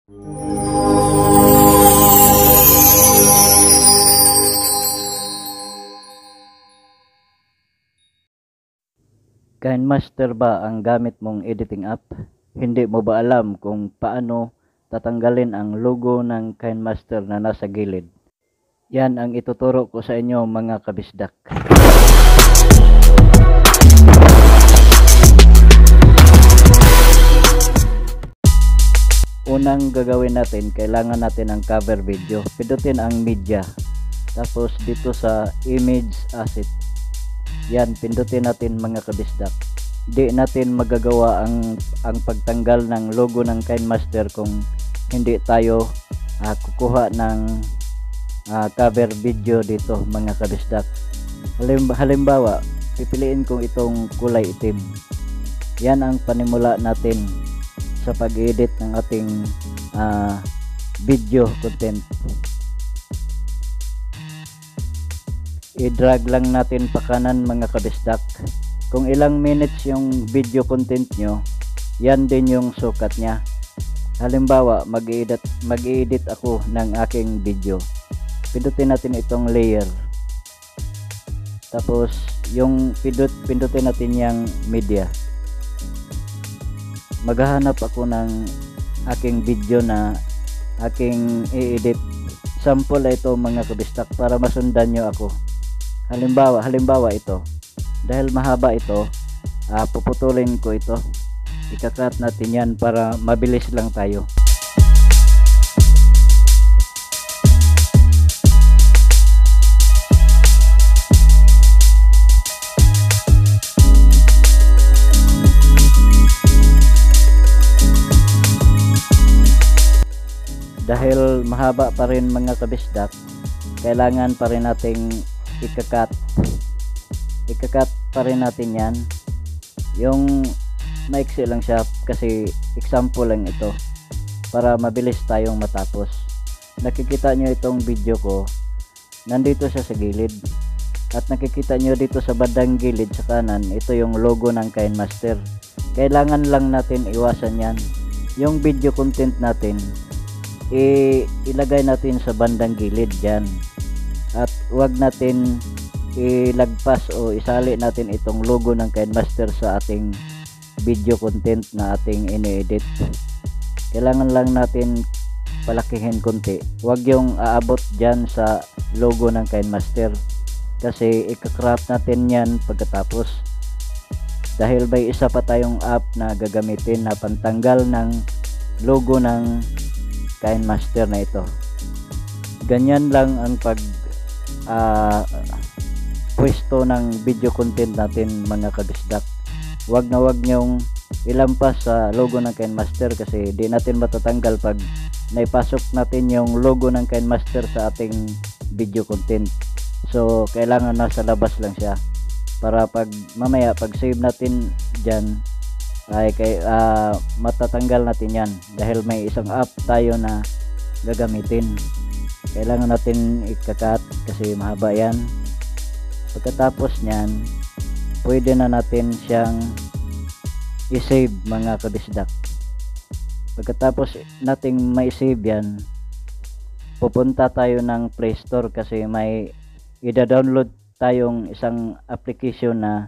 KineMaster ba ang gamit mong editing app? Hindi mo ba alam kung paano tatanggalin ang logo ng KineMaster na nasa gilid? Yan ang ituturo ko sa inyo mga kabisdak. Unang gagawin natin, kailangan natin ang cover video. Pindutin ang media. Tapos dito sa image asset. Yan, pindutin natin mga kabisdak. Di natin magagawa ang pagtanggal ng logo ng KineMaster kung hindi tayo kukuha ng cover video dito mga kabisdak. Halimbawa, pipiliin kong itong kulay itim. Yan ang panimula natin sa pag-edit ng ating video content. I-drag lang natin pa kanan mga kabisdak. Kung ilang minutes yung video content nyo, yan din yung sukat nya. Halimbawa, mag-edit ako ng aking video. Pindutin natin itong layer. Tapos yung pindutin natin yung media. Maghahanap ako ng aking video na aking i-edit. Sample ito mga kabistak para masundan nyo ako. Halimbawa ito. Dahil mahaba ito, puputulin ko ito. Ika-cut natin yan para mabilis lang tayo. Dahil mahaba pa rin mga kabisdak, kailangan pa rin nating ika-cut pa rin natin yan. Yung maiksi lang siya kasi example lang ito para mabilis tayong matapos. Nakikita nyo itong video ko, nandito siya sa gilid, at nakikita nyo dito sa bandang gilid sa kanan, ito yung logo ng KineMaster. Kailangan lang natin iwasan yan. Yung video content natin ilagay natin sa bandang gilid dyan, at wag natin ilagpas o isali natin itong logo ng KineMaster sa ating video content na ating ini-edit. Kailangan lang natin palakihin konti, wag yung aabot dyan sa logo ng KineMaster kasi ika-crop natin yan pagkatapos, dahil may isa pa tayong app na gagamitin na pantanggal ng logo ng KineMaster na ito. Ganyan lang ang pwesto ng video content natin mga kabisdak. Wag nyong ilampas sa logo ng KineMaster kasi di natin matatanggal pag naipasok natin yung logo ng KineMaster sa ating video content. So kailangan nasa labas lang siya para pag mamaya pag save natin dyan ay matatanggal natin yan, dahil may isang app tayo na gagamitin. Kailangan natin ika-cut kasi mahaba yan. Pagkatapos nyan, pwede na natin siyang i-save mga kabisdak. Pagkatapos nating mai-save yan, pupunta tayo ng Play Store kasi may ida-download tayong isang application na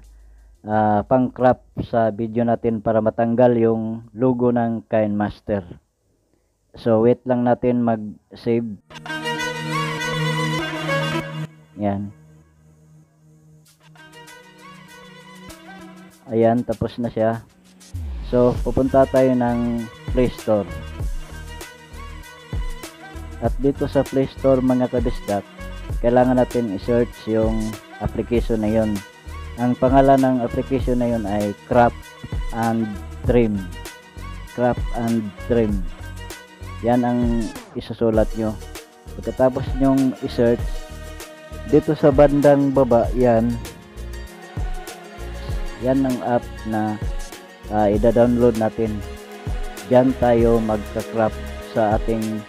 pang-crop sa video natin para matanggal yung logo ng KineMaster. So wait lang natin mag-save. Yan. Ayan, tapos na siya. So pupunta tayo ng Play Store. At dito sa Play Store mga kabisdak, kailangan natin i-search yung application na yon. Ang pangalan ng application na yun ay Crop and Trim. Crop and Trim. Yan ang isusulat nyo. Pagkatapos nyong i-search, dito sa bandang baba, yan ang app na ida-download natin. Diyan tayo magka-crop sa ating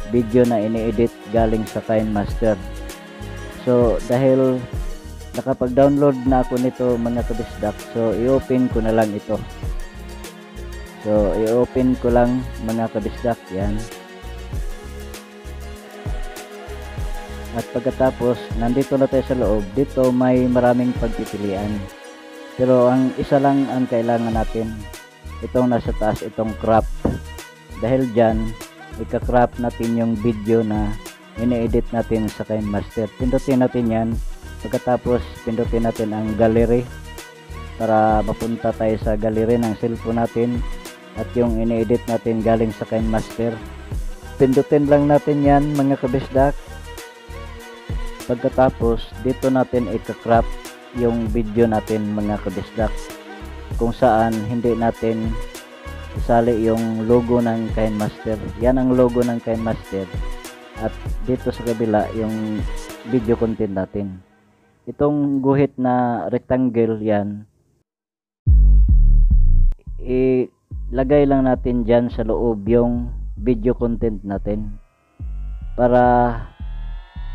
video na ini-edit galing sa KineMaster. So dahil nakapag-download na ako nito mga kabisdak, so i-open ko na lang ito. So i-open ko lang mga kabisdak, yan. At pagkatapos nandito na tayo sa loob, dito may maraming pagpipilian, pero ang isa lang ang kailangan natin, itong nasa taas, itong crop. Dahil dyan ika-crop natin yung video na ini-edit natin sa KineMaster. Pindutin natin yan, pagkatapos pindutin natin ang gallery para mapunta tayo sa gallery ng cellphone natin, at yung ini-edit natin galing sa KineMaster, pindutin lang natin yan mga kabisdak. Pagkatapos dito natin ika-crop yung video natin mga kabisdak, kung saan hindi natin isali yung logo ng KineMaster. Yan ang logo ng KineMaster, at dito sa kabila yung video content natin. Itong guhit na rectangle, yan ilagay lang natin dyan sa loob yung video content natin para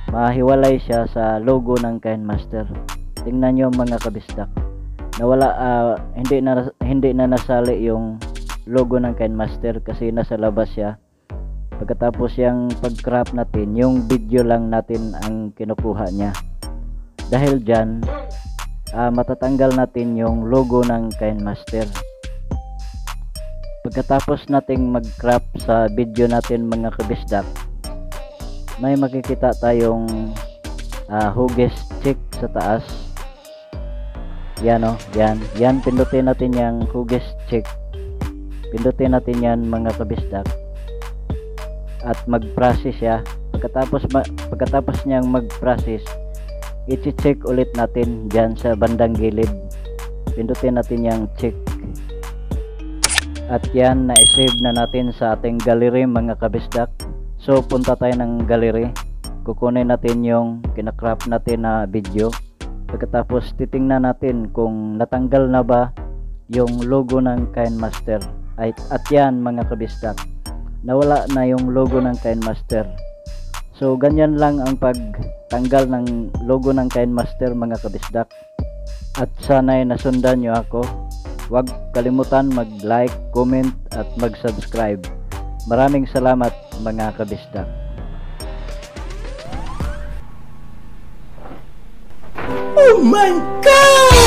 mahiwalay siya sa logo ng KineMaster. Tingnan nyo mga kabisdak, nawala, hindi na nasali yung logo ng KineMaster kasi nasa labas siya. Pagkatapos yung pag-crop natin, yung video lang natin ang kinukuha niya. Dahil dyan matatanggal natin yung logo ng KineMaster. Pagkatapos nating mag-crop sa video natin mga kabisdak, may makikita tayong hugis check sa taas. Yan o, yan pindutin natin yung hugis check. Pindutin natin yan mga kabisdak, at mag-process siya. Pagkatapos niyang mag-process, i-check ulit natin dyan sa bandang gilid. Pindutin natin yung check, at yan na-save na natin sa ating gallery mga kabisdak. So punta tayo ng gallery, kukunin natin yung kinakrop natin na video. Pagkatapos titingnan natin kung natanggal na ba yung logo ng KineMaster. At yan mga kabisdak, nawala na yung logo ng KineMaster. So ganyan lang ang pagtanggal ng logo ng KineMaster mga kabisdak. At sana'y nasundan nyo ako. Huwag kalimutan mag-like, comment at mag-subscribe. Maraming salamat mga kabisdak. Oh my God!